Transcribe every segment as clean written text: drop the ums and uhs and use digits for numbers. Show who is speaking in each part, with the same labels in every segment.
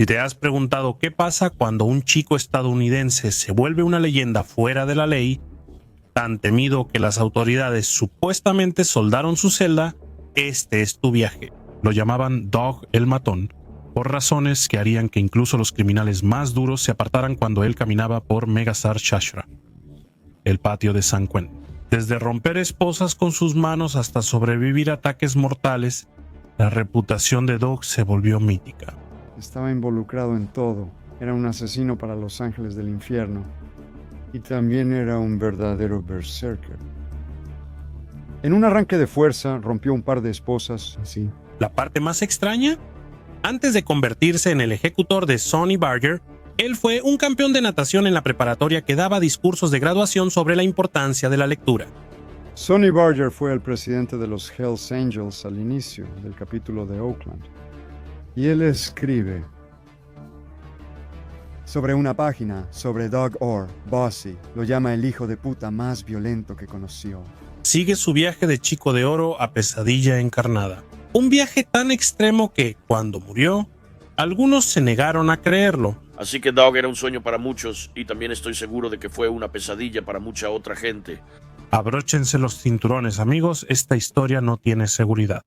Speaker 1: Si te has preguntado qué pasa cuando un chico estadounidense se vuelve una leyenda fuera de la ley, tan temido que las autoridades supuestamente soldaron su celda, este es tu viaje. Lo llamaban Dog el Matón, por razones que harían que incluso los criminales más duros se apartaran cuando él caminaba por Megasar Shashra, el patio de San Quentin. Desde romper esposas con sus manos hasta sobrevivir a ataques mortales, la reputación de Dog se volvió mítica.
Speaker 2: Estaba involucrado en todo. Era un asesino para los ángeles del infierno. Y también era un verdadero berserker. En un arranque de fuerza, rompió un par de esposas, así.
Speaker 1: La parte más extraña, antes de convertirse en el ejecutor de Sonny Barger, él fue un campeón de natación en la preparatoria que daba discursos de graduación sobre la importancia de la lectura.
Speaker 2: Sonny Barger fue el presidente de los Hells Angels al inicio del capítulo de Oakland. Y él escribe sobre una página sobre Doug Orr, Bossy. Lo llama el hijo de puta más violento que conoció.
Speaker 1: Sigue su viaje de chico de oro a pesadilla encarnada. Un viaje tan extremo que, cuando murió, algunos se negaron a creerlo.
Speaker 3: Así que Doug era un sueño para muchos, y también estoy seguro de que fue una pesadilla para mucha otra gente.
Speaker 1: Abróchense los cinturones, amigos, esta historia no tiene seguridad.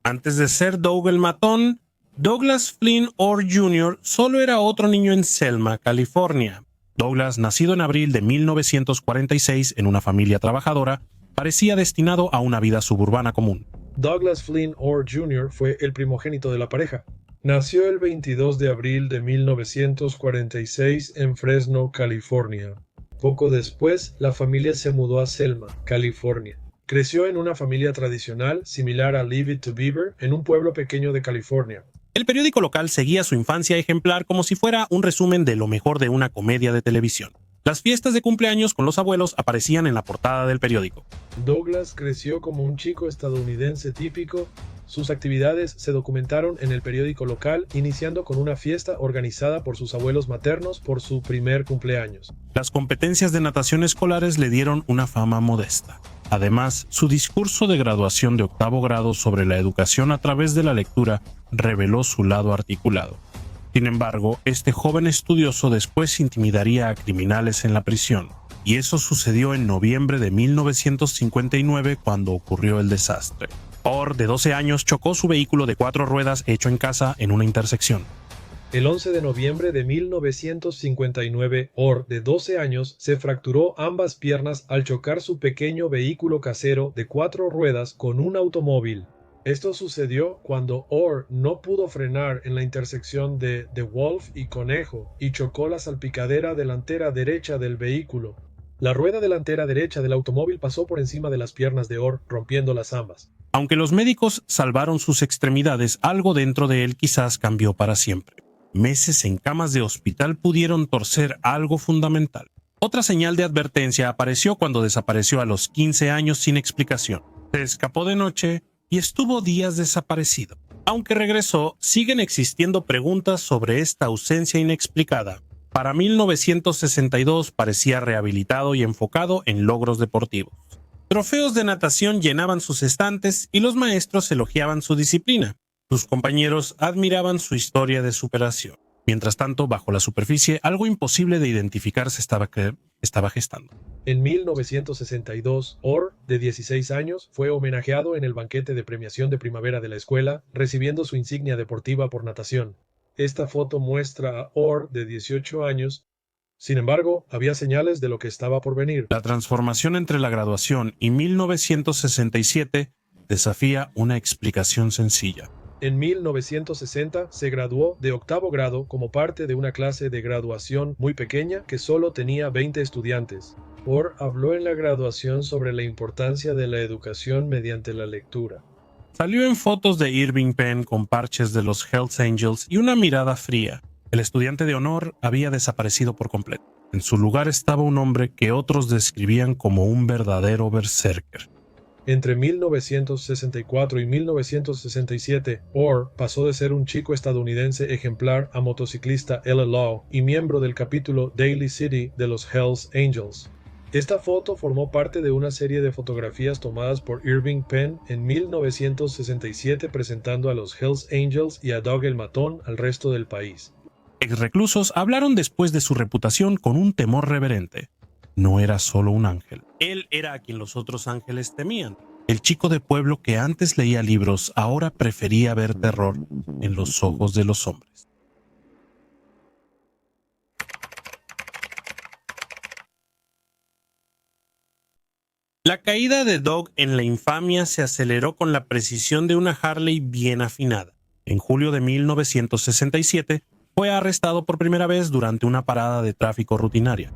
Speaker 1: Antes de ser Doug el Matón, Douglas Flynn Orr Jr. solo era otro niño en Selma, California. Douglas, nacido en abril de 1946 en una familia trabajadora, parecía destinado a una vida suburbana común.
Speaker 4: Douglas Flynn Orr Jr. fue el primogénito de la pareja. Nació el 22 de abril de 1946 en Fresno, California. Poco después, la familia se mudó a Selma, California. Creció en una familia tradicional similar a Leave It to Beaver en un pueblo pequeño de California.
Speaker 1: El periódico local seguía su infancia ejemplar como si fuera un resumen de lo mejor de una comedia de televisión. Las fiestas de cumpleaños con los abuelos aparecían en la portada del periódico.
Speaker 4: Douglas creció como un chico estadounidense típico. Sus actividades se documentaron en el periódico local, iniciando con una fiesta organizada por sus abuelos maternos por su primer cumpleaños.
Speaker 1: Las competencias de natación escolares le dieron una fama modesta. Además, su discurso de graduación de 8º grado sobre la educación a través de la lectura reveló su lado articulado. Sin embargo, este joven estudioso después intimidaría a criminales en la prisión, y eso sucedió en noviembre de 1959 cuando ocurrió el desastre. Orr, de 12 años, chocó su vehículo de 4 ruedas hecho en casa en una intersección.
Speaker 4: El 11 de noviembre de 1959, Orr, de 12 años, se fracturó ambas piernas al chocar su pequeño vehículo casero de 4 ruedas con un automóvil. Esto sucedió cuando Orr no pudo frenar en la intersección de The Wolf y Conejo y chocó la salpicadera delantera derecha del vehículo. La rueda delantera derecha del automóvil pasó por encima de las piernas de Orr, rompiéndolas ambas.
Speaker 1: Aunque los médicos salvaron sus extremidades, algo dentro de él quizás cambió para siempre. Meses en camas de hospital pudieron torcer algo fundamental. Otra señal de advertencia apareció cuando desapareció a los 15 años sin explicación. Se escapó de noche y estuvo días desaparecido. Aunque regresó, siguen existiendo preguntas sobre esta ausencia inexplicada. Para 1962 parecía rehabilitado y enfocado en logros deportivos. Trofeos de natación llenaban sus estantes y los maestros elogiaban su disciplina. Sus compañeros admiraban su historia de superación. Mientras tanto, bajo la superficie, algo imposible de identificar se estaba gestando.
Speaker 4: En 1962, Orr, de 16 años, fue homenajeado en el banquete de premiación de primavera de la escuela, recibiendo su insignia deportiva por natación. Esta foto muestra a Orr, de 18 años. Sin embargo, había señales de lo que estaba por venir.
Speaker 1: La transformación entre la graduación y 1967 desafía una explicación sencilla.
Speaker 4: En 1960 se graduó de 8º grado como parte de una clase de graduación muy pequeña que solo tenía 20 estudiantes. Orr habló en la graduación sobre la importancia de la educación mediante la lectura.
Speaker 1: Salió en fotos de Irving Penn con parches de los Hells Angels y una mirada fría. El estudiante de honor había desaparecido por completo. En su lugar estaba un hombre que otros describían como un verdadero berserker.
Speaker 4: Entre 1964 y 1967, Orr pasó de ser un chico estadounidense ejemplar a motociclista LLaw y miembro del capítulo Daly City de los Hells Angels. Esta foto formó parte de una serie de fotografías tomadas por Irving Penn en 1967 presentando a los Hells Angels y a Doug el Matón al resto del país.
Speaker 1: Exreclusos hablaron después de su reputación con un temor reverente. No era solo un ángel. Él era a quien los otros ángeles temían. El chico de pueblo que antes leía libros ahora prefería ver terror en los ojos de los hombres. La caída de Doug en la infamia se aceleró con la precisión de una Harley bien afinada. En julio de 1967, fue arrestado por primera vez durante una parada de tráfico rutinaria.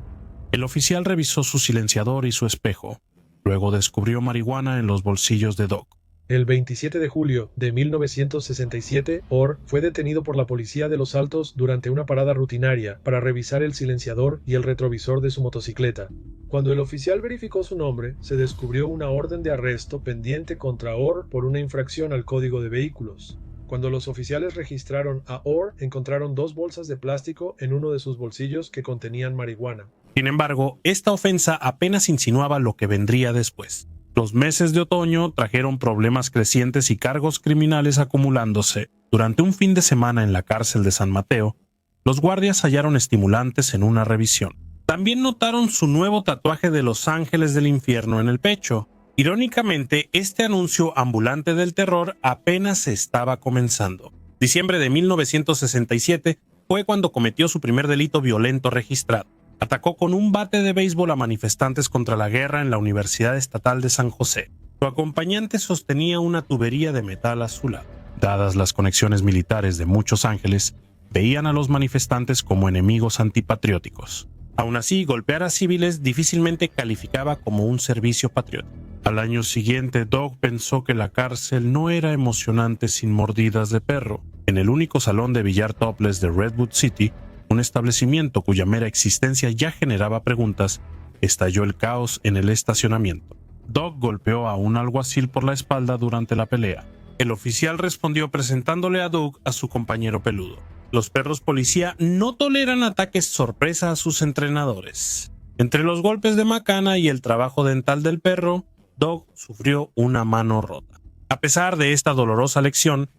Speaker 1: El oficial revisó su silenciador y su espejo. Luego descubrió marihuana en los bolsillos de Doug.
Speaker 4: El 27 de julio de 1967, Orr fue detenido por la policía de Los Altos durante una parada rutinaria para revisar el silenciador y el retrovisor de su motocicleta. Cuando el oficial verificó su nombre, se descubrió una orden de arresto pendiente contra Orr por una infracción al Código de Vehículos. Cuando los oficiales registraron a Orr, encontraron 2 bolsas de plástico en uno de sus bolsillos que contenían marihuana.
Speaker 1: Sin embargo, esta ofensa apenas insinuaba lo que vendría después. Los meses de otoño trajeron problemas crecientes y cargos criminales acumulándose. Durante un fin de semana en la cárcel de San Mateo, los guardias hallaron estimulantes en una revisión. También notaron su nuevo tatuaje de los ángeles del infierno en el pecho. Irónicamente, este anuncio ambulante del terror apenas se estaba comenzando. Diciembre de 1967 fue cuando cometió su primer delito violento registrado. Atacó con un bate de béisbol a manifestantes contra la guerra en la Universidad Estatal de San José. Su acompañante sostenía una tubería de metal azulado. Dadas las conexiones militares de muchos ángeles, veían a los manifestantes como enemigos antipatrióticos. Aún así, golpear a civiles difícilmente calificaba como un servicio patriótico. Al año siguiente, Doug pensó que la cárcel no era emocionante sin mordidas de perro. En el único salón de billar topless de Redwood City, un establecimiento cuya mera existencia ya generaba preguntas, estalló el caos en el estacionamiento. Doug golpeó a un alguacil por la espalda durante la pelea. El oficial respondió presentándole a Doug a su compañero peludo. Los perros policía no toleran ataques sorpresa a sus entrenadores. Entre los golpes de macana y el trabajo dental del perro, Doug sufrió una mano rota. A pesar de esta dolorosa lección,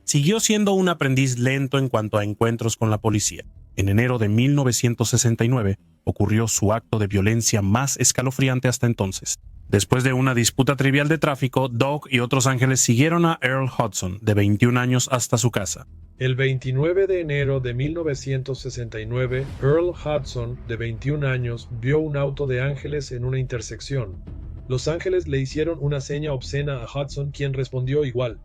Speaker 1: siguió siendo un aprendiz lento en cuanto a encuentros con la policía. En enero de 1969 ocurrió su acto de violencia más escalofriante hasta entonces. Después de una disputa trivial de tráfico, Doug y otros ángeles siguieron a Earl Hudson, de 21 años, hasta su casa.
Speaker 4: El 29 de enero de 1969, Earl Hudson, de 21 años, vio un auto de ángeles en una intersección. Los ángeles le hicieron una seña obscena a Hudson, quien respondió igual.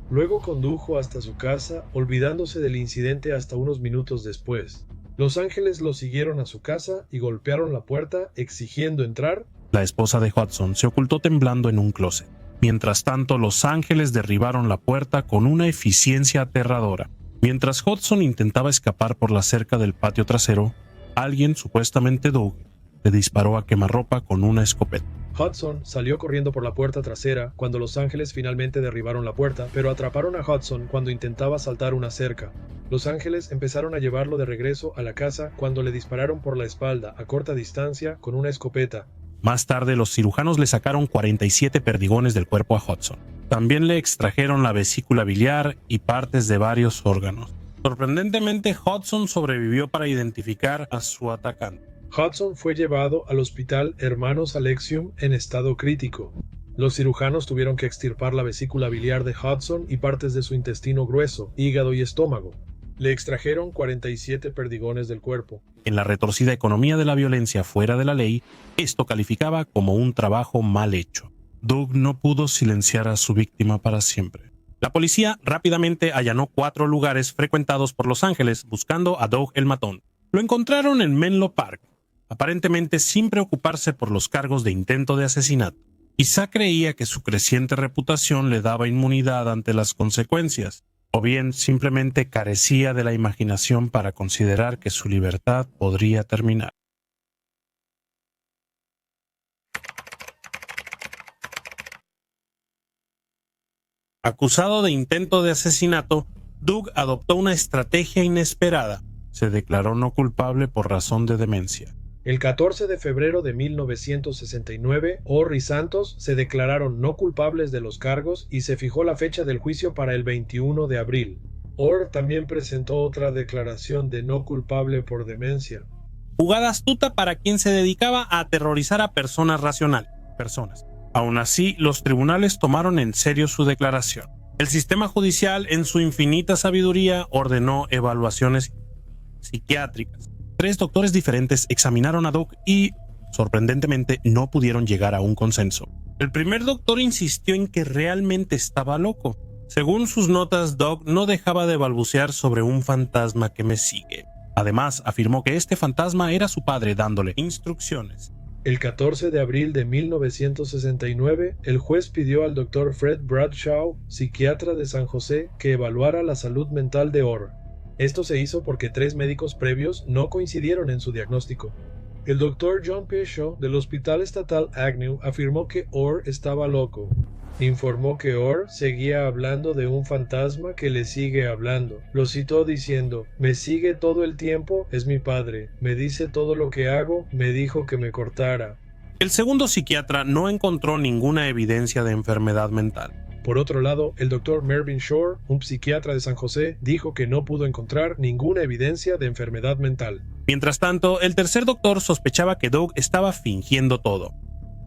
Speaker 4: Luego condujo hasta su casa, olvidándose del incidente hasta unos minutos después. Los ángeles lo siguieron a su casa y golpearon la puerta, exigiendo entrar.
Speaker 1: La esposa de Hudson se ocultó temblando en un closet. Mientras tanto, los ángeles derribaron la puerta con una eficiencia aterradora. Mientras Hudson intentaba escapar por la cerca del patio trasero, alguien, supuestamente Doug, le disparó a quemarropa con una escopeta.
Speaker 4: Hudson salió corriendo por la puerta trasera cuando los ángeles finalmente derribaron la puerta, pero atraparon a Hudson cuando intentaba saltar una cerca. Los ángeles empezaron a llevarlo de regreso a la casa cuando le dispararon por la espalda a corta distancia con una escopeta.
Speaker 1: Más tarde, los cirujanos le sacaron 47 perdigones del cuerpo a Hudson. También le extrajeron la vesícula biliar y partes de varios órganos. Sorprendentemente, Hudson sobrevivió para identificar a su atacante.
Speaker 4: Hudson fue llevado al hospital Hermanos Alexium en estado crítico. Los cirujanos tuvieron que extirpar la vesícula biliar de Hudson y partes de su intestino grueso, hígado y estómago. Le extrajeron 47 perdigones del cuerpo.
Speaker 1: En la retorcida economía de la violencia fuera de la ley, esto calificaba como un trabajo mal hecho. Doug no pudo silenciar a su víctima para siempre. La policía rápidamente allanó 4 lugares frecuentados por los ángeles buscando a Doug el Matón. Lo encontraron en Menlo Park, aparentemente sin preocuparse por los cargos de intento de asesinato. Quizá creía que su creciente reputación le daba inmunidad ante las consecuencias, o bien simplemente carecía de la imaginación para considerar que su libertad podría terminar. Acusado de intento de asesinato, Doug adoptó una estrategia inesperada. Se declaró no culpable por razón de demencia.
Speaker 4: El 14 de febrero de 1969, Orr y Santos se declararon no culpables de los cargos y se fijó la fecha del juicio para el 21 de abril. Orr también presentó otra declaración de no culpable por demencia.
Speaker 1: Jugada astuta para quien se dedicaba a aterrorizar a personas racionales. Aún así, los tribunales tomaron en serio su declaración. El sistema judicial, en su infinita sabiduría, ordenó evaluaciones psiquiátricas. 3 doctores diferentes examinaron a Doug y, sorprendentemente, no pudieron llegar a un consenso. El primer doctor insistió en que realmente estaba loco. Según sus notas, Doug no dejaba de balbucear sobre un fantasma que me sigue. Además, afirmó que este fantasma era su padre dándole instrucciones.
Speaker 4: El 14 de abril de 1969, el juez pidió al Dr. Fred Bradshaw, psiquiatra de San José, que evaluara la salud mental de Orr. Esto se hizo porque 3 médicos previos no coincidieron en su diagnóstico. El Dr. John Pishow del Hospital Estatal Agnew afirmó que Orr estaba loco. Informó que Orr seguía hablando de un fantasma que le sigue hablando. Lo citó diciendo: "Me sigue todo el tiempo, es mi padre. Me dice todo lo que hago, me dijo que me cortara".
Speaker 1: El segundo psiquiatra no encontró ninguna evidencia de enfermedad mental.
Speaker 4: Por otro lado, el Dr. Mervyn Shore, un psiquiatra de San José, dijo que no pudo encontrar ninguna evidencia de enfermedad mental.
Speaker 1: Mientras tanto, el tercer doctor sospechaba que Doug estaba fingiendo todo.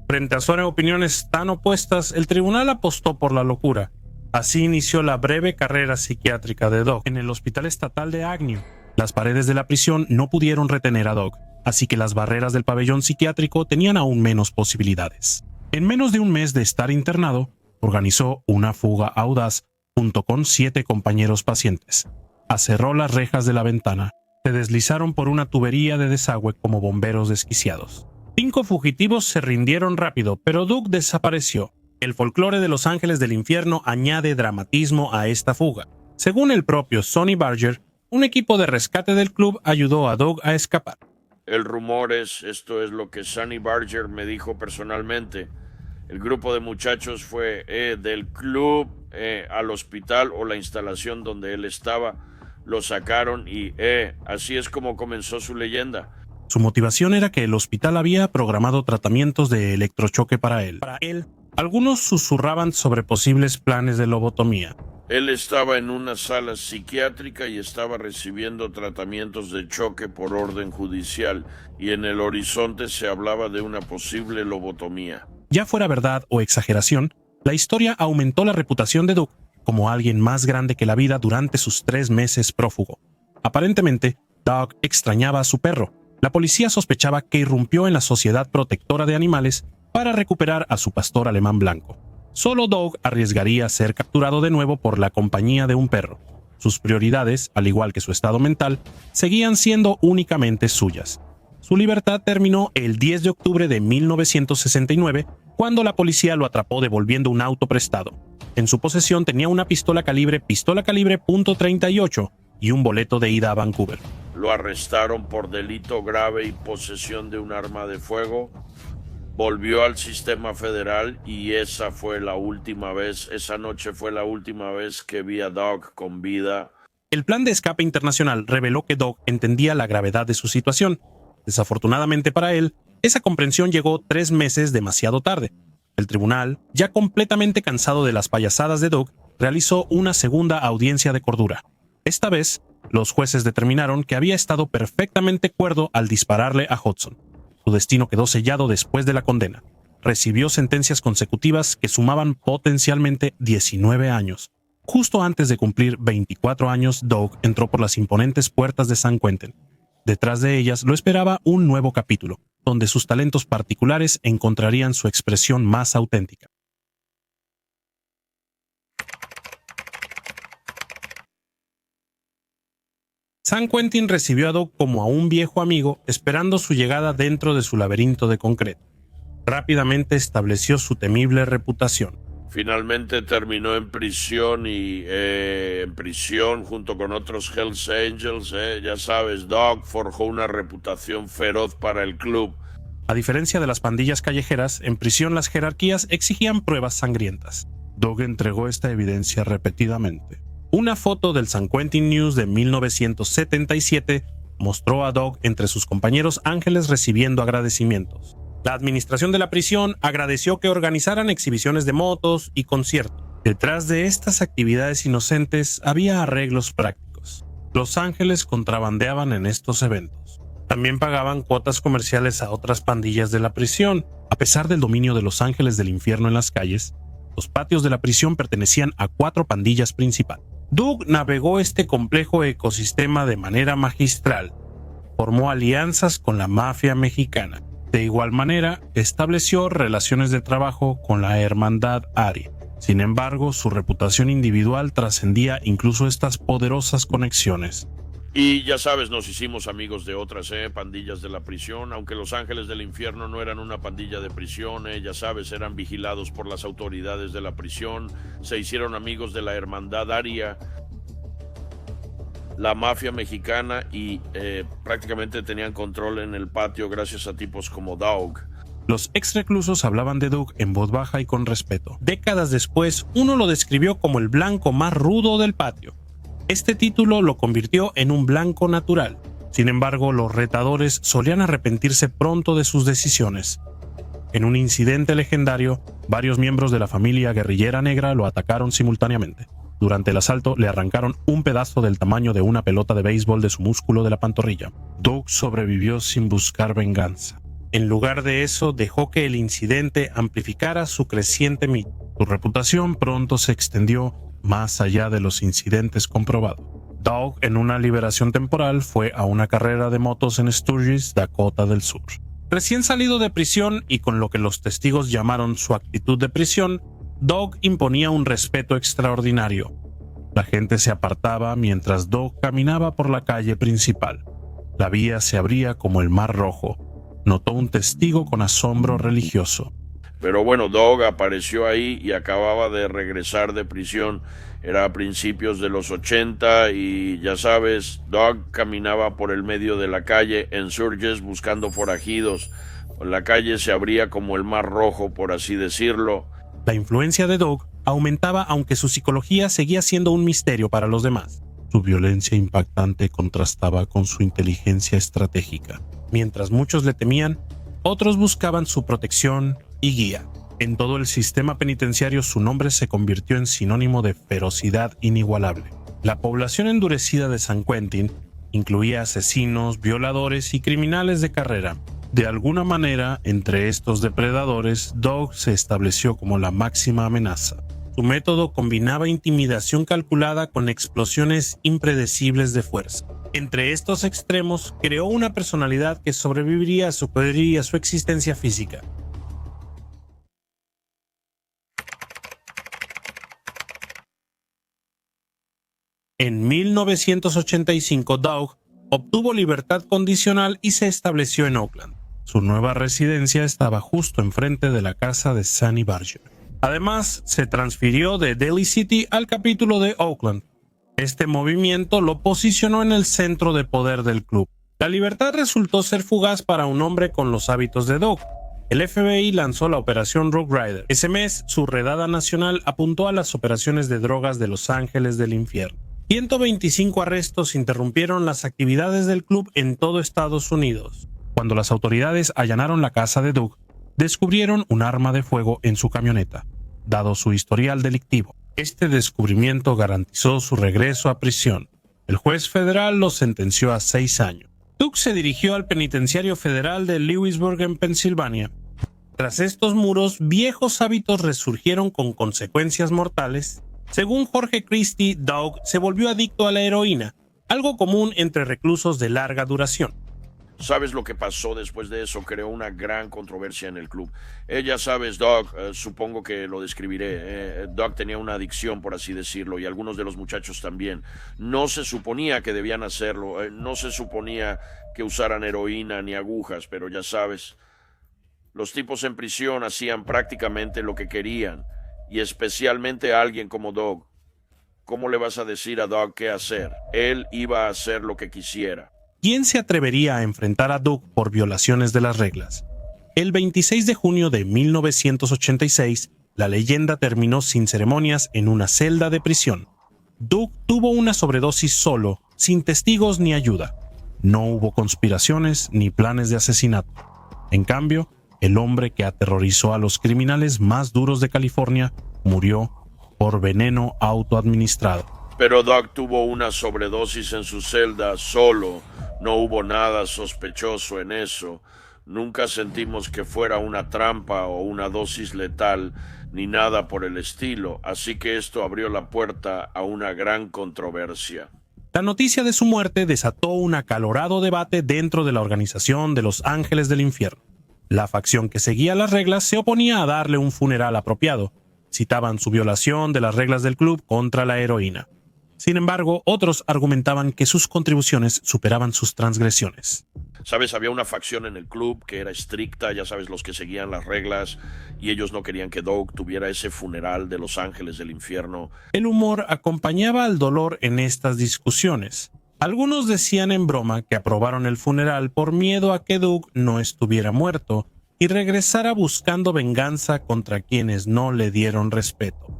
Speaker 1: Frente a opiniones tan opuestas, el tribunal apostó por la locura. Así inició la breve carrera psiquiátrica de Doug en el Hospital Estatal de Agnew. Las paredes de la prisión no pudieron retener a Doug, así que las barreras del pabellón psiquiátrico tenían aún menos posibilidades. En menos de un mes de estar internado, organizó una fuga audaz junto con 7 compañeros pacientes. Acerró las rejas de la ventana. Se deslizaron por una tubería de desagüe como bomberos desquiciados. 5 fugitivos se rindieron rápido, pero Doug desapareció. El folclore de Los Ángeles del Infierno añade dramatismo a esta fuga. Según el propio Sonny Barger, un equipo de rescate del club ayudó a Doug a escapar.
Speaker 3: El rumor esto es lo que Sonny Barger me dijo personalmente. El grupo de muchachos fue del club al hospital o la instalación donde él estaba. Lo sacaron y así es como comenzó su leyenda.
Speaker 1: Su motivación era que el hospital había programado tratamientos de electrochoque para él. Algunos susurraban sobre posibles planes de lobotomía.
Speaker 3: Él estaba en una sala psiquiátrica y estaba recibiendo tratamientos de choque por orden judicial, y en el horizonte se hablaba de una posible lobotomía.
Speaker 1: Ya fuera verdad o exageración, la historia aumentó la reputación de Doug como alguien más grande que la vida durante sus 3 meses prófugo. Aparentemente, Doug extrañaba a su perro. La policía sospechaba que irrumpió en la Sociedad Protectora de Animales para recuperar a su pastor alemán blanco. Solo Doug arriesgaría ser capturado de nuevo por la compañía de un perro. Sus prioridades, al igual que su estado mental, seguían siendo únicamente suyas. Su libertad terminó el 10 de octubre de 1969, cuando la policía lo atrapó devolviendo un auto prestado. En su posesión tenía una pistola calibre .38 y un boleto de ida a Vancouver.
Speaker 3: Lo arrestaron por delito grave y posesión de un arma de fuego. Volvió al sistema federal y esa noche fue la última vez que vi a Doug con vida.
Speaker 1: El plan de escape internacional reveló que Doug entendía la gravedad de su situación. Desafortunadamente para él, esa comprensión llegó 3 meses demasiado tarde. El tribunal, ya completamente cansado de las payasadas de Doug, realizó una segunda audiencia de cordura. Esta vez, los jueces determinaron que había estado perfectamente cuerdo al dispararle a Hudson. Su destino quedó sellado después de la condena. Recibió sentencias consecutivas que sumaban potencialmente 19 años. Justo antes de cumplir 24 años, Doug entró por las imponentes puertas de San Quentin. Detrás de ellas lo esperaba un nuevo capítulo, donde sus talentos particulares encontrarían su expresión más auténtica. San Quentin recibió a Doug como a un viejo amigo, esperando su llegada dentro de su laberinto de concreto. Rápidamente estableció su temible reputación.
Speaker 3: Finalmente terminó en prisión junto con otros Hells Angels. Ya sabes, Doug forjó una reputación feroz para el club.
Speaker 1: A diferencia de las pandillas callejeras, en prisión las jerarquías exigían pruebas sangrientas. Doug entregó esta evidencia repetidamente. Una foto del San Quentin News de 1977 mostró a Doug entre sus compañeros ángeles recibiendo agradecimientos. La administración de la prisión agradeció que organizaran exhibiciones de motos y conciertos. Detrás de estas actividades inocentes había arreglos prácticos. Los ángeles contrabandeaban en estos eventos. También pagaban cuotas comerciales a otras pandillas de la prisión. A pesar del dominio de los ángeles del infierno en las calles, los patios de la prisión pertenecían a 4 pandillas principales. Doug navegó este complejo ecosistema de manera magistral. Formó alianzas con la mafia mexicana. De igual manera, estableció relaciones de trabajo con la Hermandad Aria. Sin embargo, su reputación individual trascendía incluso estas poderosas conexiones.
Speaker 3: Y ya sabes, nos hicimos amigos de otras pandillas de la prisión, aunque los ángeles del infierno no eran una pandilla de prisión, ya sabes, eran vigilados por las autoridades de la prisión, se hicieron amigos de la Hermandad Aria, la mafia mexicana y prácticamente tenían control en el patio gracias a tipos como Doug.
Speaker 1: Los ex reclusos hablaban de Doug en voz baja y con respeto. Décadas después, uno lo describió como el blanco más rudo del patio. Este título lo convirtió en un blanco natural. Sin embargo, los retadores solían arrepentirse pronto de sus decisiones. En un incidente legendario, varios miembros de la familia guerrillera negra lo atacaron simultáneamente. Durante el asalto, le arrancaron un pedazo del tamaño de una pelota de béisbol de su músculo de la pantorrilla. Doug sobrevivió sin buscar venganza. En lugar de eso, dejó que el incidente amplificara su creciente mito. Su reputación pronto se extendió más allá de los incidentes comprobados. Doug, en una liberación temporal, fue a una carrera de motos en Sturgis, Dakota del Sur. Recién salido de prisión y con lo que los testigos llamaron su actitud de prisión, Doug imponía un respeto extraordinario. La gente se apartaba mientras Doug caminaba por la calle principal. La vía se abría como el Mar Rojo, notó un testigo con asombro religioso.
Speaker 3: Pero bueno, Doug apareció ahí y acababa de regresar de prisión. Era a principios de los 80 y ya sabes, Doug caminaba por el medio de la calle en Sturgis buscando forajidos. La calle se abría como el Mar Rojo, por así decirlo.
Speaker 1: La influencia de Doug aumentaba aunque su psicología seguía siendo un misterio para los demás. Su violencia impactante contrastaba con su inteligencia estratégica. Mientras muchos le temían, otros buscaban su protección y guía. En todo el sistema penitenciario su nombre se convirtió en sinónimo de ferocidad inigualable. La población endurecida de San Quentin incluía asesinos, violadores y criminales de carrera. De alguna manera, entre estos depredadores, Doug se estableció como la máxima amenaza. Su método combinaba intimidación calculada con explosiones impredecibles de fuerza. Entre estos extremos, creó una personalidad que sobreviviría a su poder y a su existencia física. En 1985, Doug obtuvo libertad condicional y se estableció en Oakland. Su nueva residencia estaba justo enfrente de la casa de Sonny Barger. Además, se transfirió de Daly City al capítulo de Oakland. Este movimiento lo posicionó en el centro de poder del club. La libertad resultó ser fugaz para un hombre con los hábitos de Doug. El FBI lanzó la Operación Rough Rider. Ese mes, su redada nacional apuntó a las operaciones de drogas de Los Ángeles del Infierno. 125 arrestos interrumpieron las actividades del club en todo Estados Unidos. Cuando las autoridades allanaron la casa de Doug, descubrieron un arma de fuego en su camioneta, dado su historial delictivo. Este descubrimiento garantizó su regreso a prisión. El juez federal lo sentenció a 6 años. Doug se dirigió al penitenciario federal de Lewisburg en Pensilvania. Tras estos muros, viejos hábitos resurgieron con consecuencias mortales. Según Jorge Christie, Doug se volvió adicto a la heroína, algo común entre reclusos de larga duración.
Speaker 3: ¿Sabes lo que pasó después de eso? Creó una gran controversia en el club. Ya sabes, Doug, supongo que lo describiré. Doug tenía una adicción, por así decirlo, y algunos de los muchachos también. No se suponía que debían hacerlo. No se suponía que usaran heroína ni agujas, pero ya sabes, los tipos en prisión hacían prácticamente lo que querían, y especialmente a alguien como Doug. ¿Cómo le vas a decir a Doug qué hacer? Él iba a hacer lo que quisiera.
Speaker 1: ¿Quién se atrevería a enfrentar a Doug por violaciones de las reglas? El 26 de junio de 1986, la leyenda terminó sin ceremonias en una celda de prisión. Doug tuvo una sobredosis solo, sin testigos ni ayuda. No hubo conspiraciones ni planes de asesinato. En cambio, el hombre que aterrorizó a los criminales más duros de California murió por veneno autoadministrado.
Speaker 3: Pero Doug tuvo una sobredosis en su celda solo. No hubo nada sospechoso en eso. Nunca sentimos que fuera una trampa o una dosis letal, ni nada por el estilo, así que esto abrió la puerta a una gran controversia.
Speaker 1: La noticia de su muerte desató un acalorado debate dentro de la organización de los Ángeles del Infierno. La facción que seguía las reglas se oponía a darle un funeral apropiado. Citaban su violación de las reglas del club contra la heroína. Sin embargo, otros argumentaban que sus contribuciones superaban sus transgresiones.
Speaker 3: Sabes, había una facción en el club que era estricta, ya sabes, los que seguían las reglas, y ellos no querían que Doug tuviera ese funeral de los Ángeles del Infierno.
Speaker 1: El humor acompañaba al dolor en estas discusiones. Algunos decían en broma que aprobaron el funeral por miedo a que Doug no estuviera muerto y regresara buscando venganza contra quienes no le dieron respeto.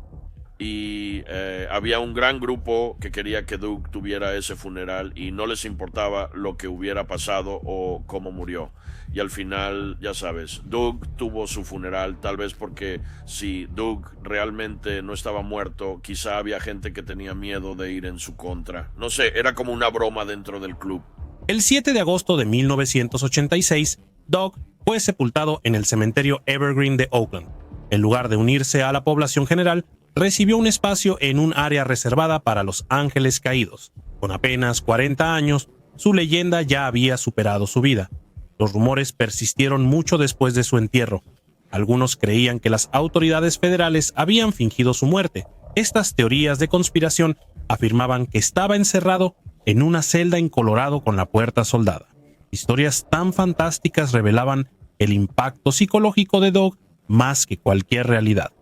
Speaker 3: Y había un gran grupo que quería que Doug tuviera ese funeral y no les importaba lo que hubiera pasado o cómo murió. Y al final, ya sabes, Doug tuvo su funeral, tal vez porque si Doug realmente no estaba muerto, quizá había gente que tenía miedo de ir en su contra. No sé, era como una broma dentro del club.
Speaker 1: El 7 de agosto de 1986, Doug fue sepultado en el cementerio Evergreen de Oakland. En lugar de unirse a la población general, recibió un espacio en un área reservada para los ángeles caídos. Con apenas 40 años, su leyenda ya había superado su vida. Los rumores persistieron mucho después de su entierro. Algunos creían que las autoridades federales habían fingido su muerte. Estas teorías de conspiración afirmaban que estaba encerrado en una celda en Colorado con la puerta soldada. Historias tan fantásticas revelaban el impacto psicológico de Doug más que cualquier realidad.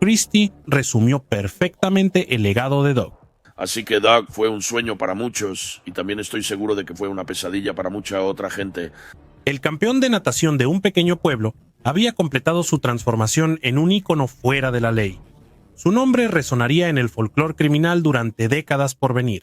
Speaker 1: Christie resumió perfectamente el legado de Doug.
Speaker 3: Así que Doug fue un sueño para muchos, y también estoy seguro de que fue una pesadilla para mucha otra gente.
Speaker 1: El campeón de natación de un pequeño pueblo había completado su transformación en un ícono fuera de la ley. Su nombre resonaría en el folclore criminal durante décadas por venir.